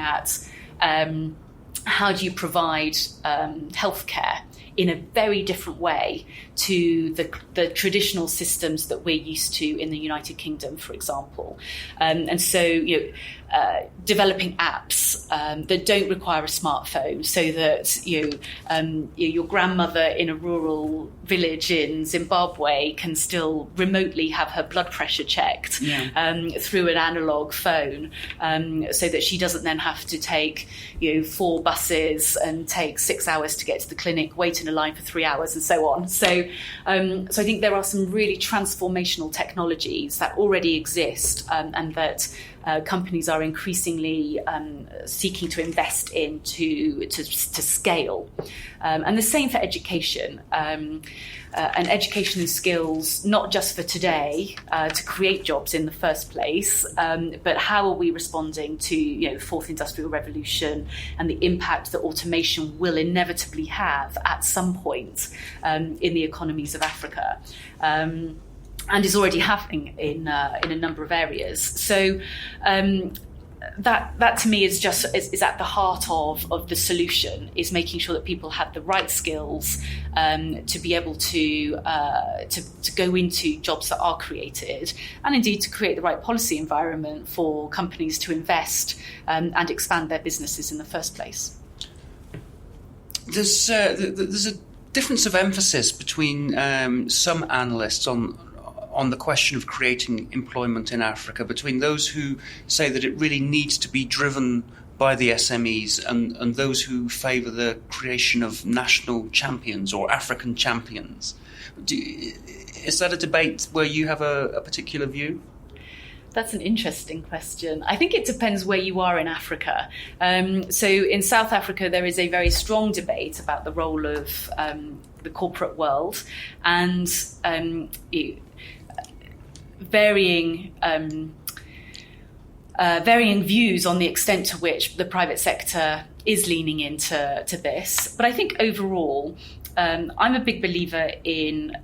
at how do you provide healthcare in a very different way to the traditional systems that we're used to in the United Kingdom, for example. And so, developing apps that don't require a smartphone, so that your grandmother in a rural village in Zimbabwe can still remotely have her blood pressure checked through an analog phone, so that she doesn't then have to take 4 buses and take 6 hours to get to the clinic, wait in a line for 3 hours, and so on. So I think there are some really transformational technologies that already exist, and that companies are increasingly seeking to invest in to scale. And the same for education. And education and skills, not just for today, to create jobs in the first place, but how are we responding to the fourth industrial revolution and the impact that automation will inevitably have at some point in the economies of Africa. And is already happening in a number of areas. So that to me is at the heart of the solution, is making sure that people have the right skills to be able to go into jobs that are created, and indeed to create the right policy environment for companies to invest and expand their businesses in the first place. There's a difference of emphasis between some analysts on the question of creating employment in Africa, between those who say that it really needs to be driven by the SMEs and those who favour the creation of national champions or African champions. Is that a debate where you have a particular view? That's an interesting question. I think it depends where you are in Africa. So in South Africa, there is a very strong debate about the role of the corporate world, and varying views on the extent to which the private sector is leaning into this. But I think overall, I'm a big believer in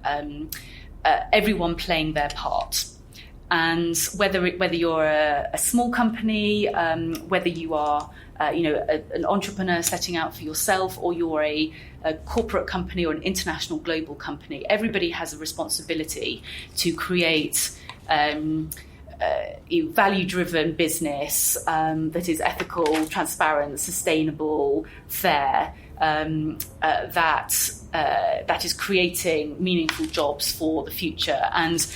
everyone playing their part. And whether you're a small company, whether you are an entrepreneur setting out for yourself, or you're a corporate company or an international global company, everybody has a responsibility to create value-driven business that is ethical, transparent, sustainable, fair, that is creating meaningful jobs for the future, and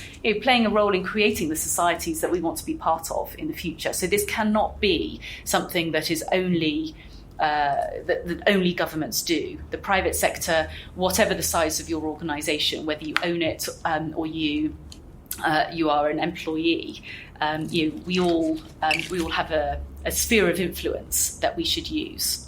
playing a role in creating the societies that we want to be part of in the future. So this cannot be something that is only that only governments do. The private sector, whatever the size of your organisation, whether you own it or you are an employee, we all have a sphere of influence that we should use.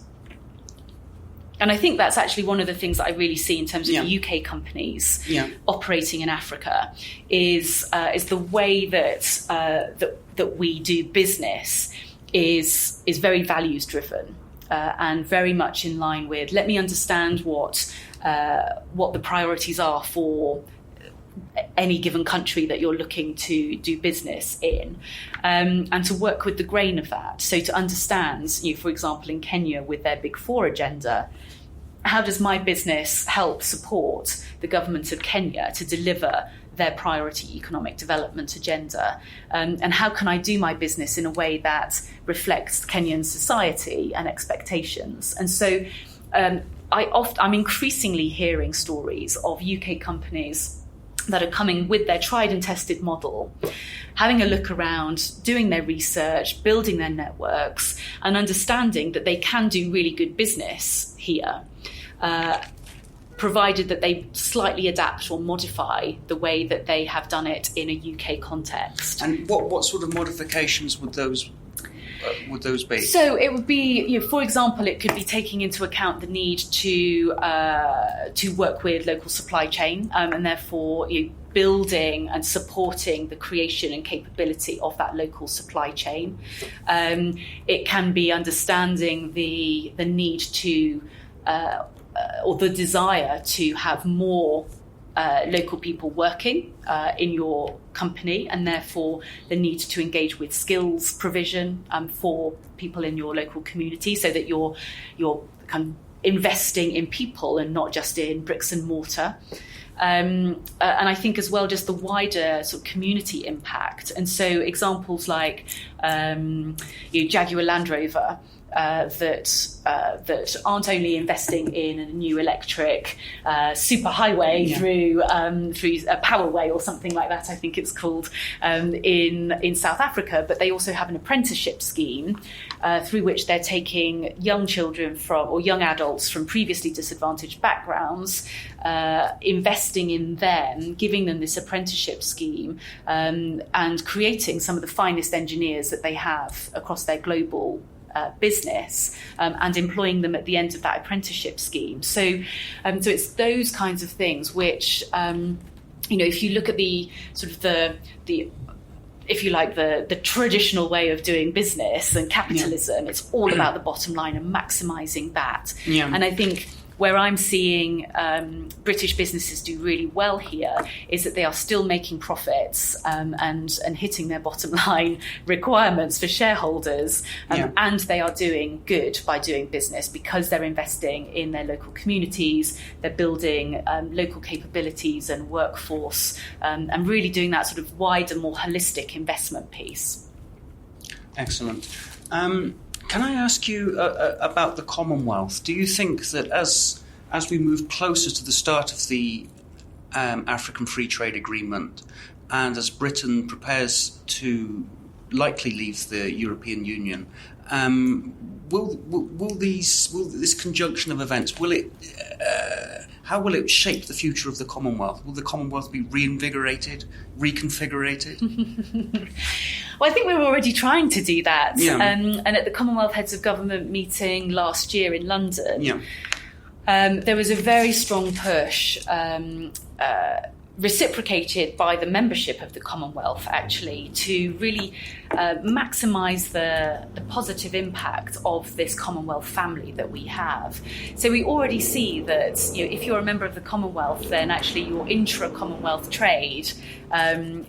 And I think that's actually one of the things that I really see in terms of the UK companies operating in Africa is the way that we do business is very values driven and very much in line with, let me understand what the priorities are for any given country that you're looking to do business in, and to work with the grain of that. So to understand, for example, in Kenya with their Big Four agenda, how does my business help support the government of Kenya to deliver their priority economic development agenda? And how can I do my business in a way that reflects Kenyan society and expectations? And so I'm increasingly hearing stories of UK companies that are coming with their tried and tested model, having a look around, doing their research, building their networks, and understanding that they can do really good business here, provided that they slightly adapt or modify the way that they have done it in a UK context. And what sort of modifications would those be? So it would be, for example, it could be taking into account the need to work with local supply chain, and therefore building and supporting the creation and capability of that local supply chain. It can be understanding the need to or the desire to have more local people working in your company, and therefore the need to engage with skills provision for people in your local community, so that you're kind of investing in people and not just in bricks and mortar. And I think as well, just the wider sort of community impact. And so examples like Jaguar Land Rover, that aren't only investing in a new electric superhighway through a powerway or something like that, I think it's called, in South Africa, but they also have an apprenticeship scheme through which they're taking young children or young adults from previously disadvantaged backgrounds, investing in them, giving them this apprenticeship scheme, and creating some of the finest engineers that they have across their global business, and employing them at the end of that apprenticeship scheme. So it's those kinds of things which, if you look at the sort of the if you like, the traditional way of doing business and capitalism, it's all about the bottom line and maximising that. Yeah. And I think where I'm seeing British businesses do really well here is that they are still making profits and hitting their bottom line requirements for shareholders, and they are doing good by doing business because they're investing in their local communities, they're building local capabilities and workforce, and really doing that sort of wider, more holistic investment piece. Excellent. Can I ask you about the Commonwealth? Do you think that as we move closer to the start of the African Free Trade Agreement, and as Britain prepares to likely leave the European Union, will this conjunction of events, how will it shape the future of the Commonwealth? Will the Commonwealth be reinvigorated, reconfigurated? Well, I think we were already trying to do that. Yeah. And at the Commonwealth Heads of Government meeting last year in London, there was a very strong push, reciprocated by the membership of the Commonwealth, actually, to really maximise the positive impact of this Commonwealth family that we have. So we already see that if you're a member of the Commonwealth, then actually your intra-Commonwealth trade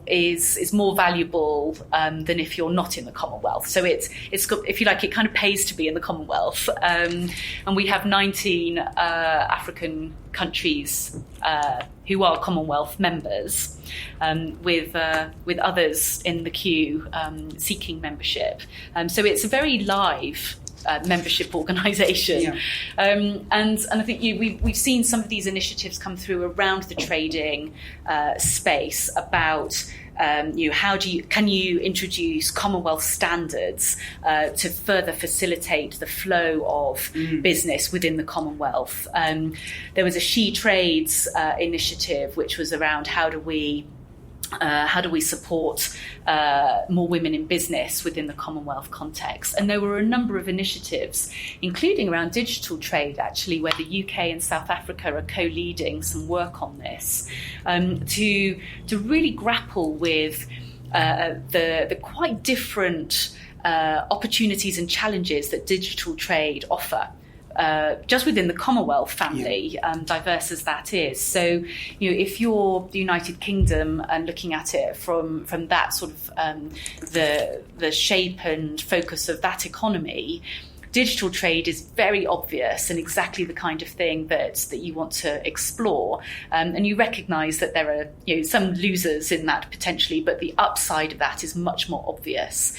is more valuable than if you're not in the Commonwealth. So it's if you like, it kind of pays to be in the Commonwealth. And we have 19 African countries who are Commonwealth members, with others in the queue seeking membership. So it's a very live membership organisation, and I think we've seen some of these initiatives come through around the trading space about can you introduce Commonwealth standards to further facilitate the flow of business within the Commonwealth. There was a She Trades initiative, which was around how do we support more women in business within the Commonwealth context. And there were a number of initiatives, including around digital trade, actually, where the UK and South Africa are co-leading some work on this, to really grapple with the quite different opportunities and challenges that digital trade offer. Just within the Commonwealth family, diverse as that is. So, if you're the United Kingdom and looking at it from that sort of the shape and focus of that economy, digital trade is very obvious and exactly the kind of thing that you want to explore. And you recognise that there are some losers in that potentially, but the upside of that is much more obvious.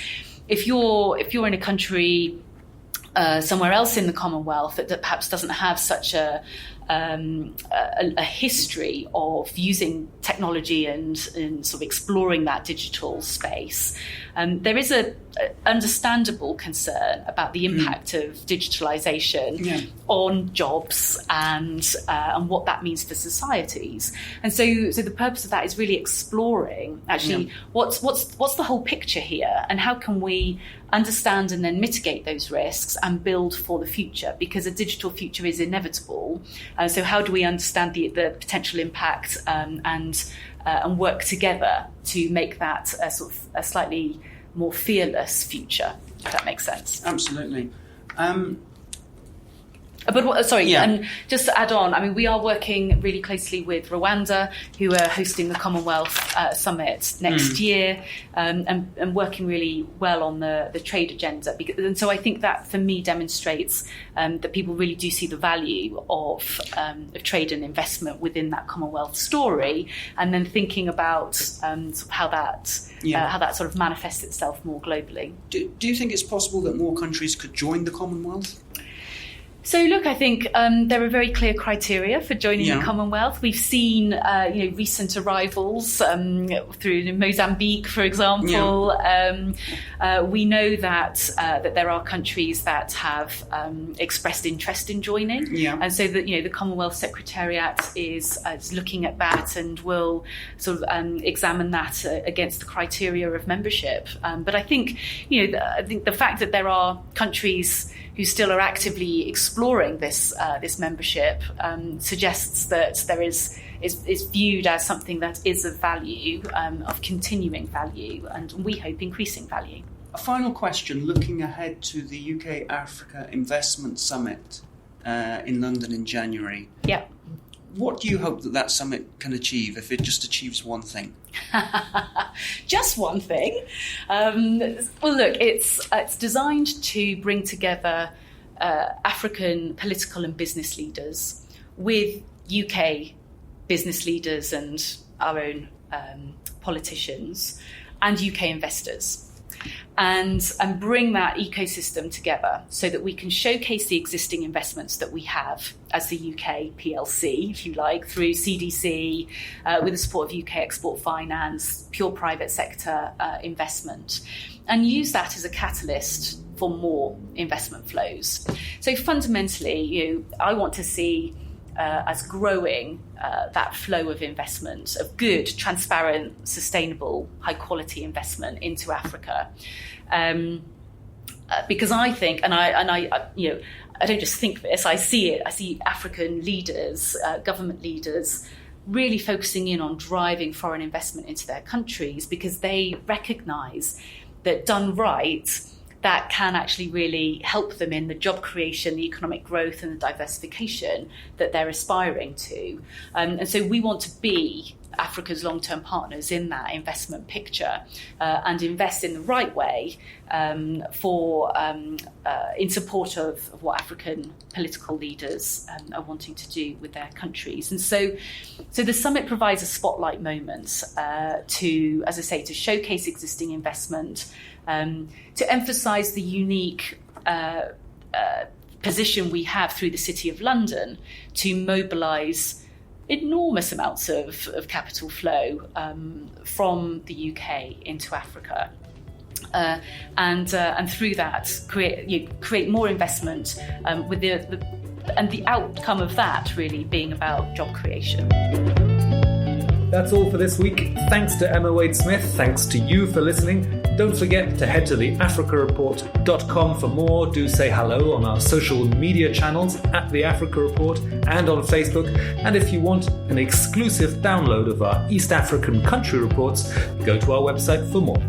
If you're in a country somewhere else in the Commonwealth that perhaps doesn't have such a history of using technology and sort of exploring that digital space, there is a understandable concern about the impact of digitalisation on jobs and what that means for societies. And so the purpose of that is really exploring actually what's the whole picture here, and how can we understand and then mitigate those risks and build for the future, because a digital future is inevitable. So how do we understand the potential impact and work together to make that a sort of a slightly more fearless future, if that makes sense? Absolutely. Just to add on, I mean, we are working really closely with Rwanda, who are hosting the Commonwealth Summit next year, and working really well on the trade agenda. And so I think that, for me, demonstrates that people really do see the value of trade and investment within that Commonwealth story, and then thinking about how that sort of manifests itself more globally. Do you think it's possible that more countries could join the Commonwealth? So, look, I think there are very clear criteria for joining the Commonwealth. We've seen, recent arrivals through Mozambique, for example. We know that there are countries that have expressed interest in joining, and so that the Commonwealth Secretariat is looking at that and will sort of examine that against the criteria of membership. But I think the fact that there are countries who still are actively exploring this membership suggests that there is viewed as something that is of value, of continuing value, and we hope increasing value. A final question, looking ahead to the UK-Africa Investment Summit in London in January. Yeah. What do you hope that summit can achieve, if it just achieves one thing? Just one thing? Well, look, it's designed to bring together African political and business leaders with UK business leaders and our own politicians and UK investors. And bring that ecosystem together so that we can showcase the existing investments that we have as the UK PLC, if you like, through CDC, with the support of UK Export Finance, pure private sector investment, and use that as a catalyst for more investment flows. So fundamentally, I want to see as growing that flow of investment, of good, transparent, sustainable, high-quality investment into Africa, because I think, and I don't just think this, I see it. I see African leaders, government leaders, really focusing in on driving foreign investment into their countries because they recognise that done right, that can actually really help them in the job creation, the economic growth and the diversification that they're aspiring to. And so we want to be Africa's long-term partners in that investment picture and invest in the right way in support of what African political leaders are wanting to do with their countries. And so the summit provides a spotlight moment to, as I say, to showcase existing investment, to emphasise the unique position we have through the City of London to mobilise enormous amounts of capital flow from the UK into Africa, and through that create more investment, with the outcome of that really being about job creation. That's all for this week. Thanks to Emma Wade-Smith. Thanks to you for listening. Don't forget to head to theafricareport.com for more. Do say hello on our social media channels at The Africa Report and on Facebook. And if you want an exclusive download of our East African country reports, go to our website for more.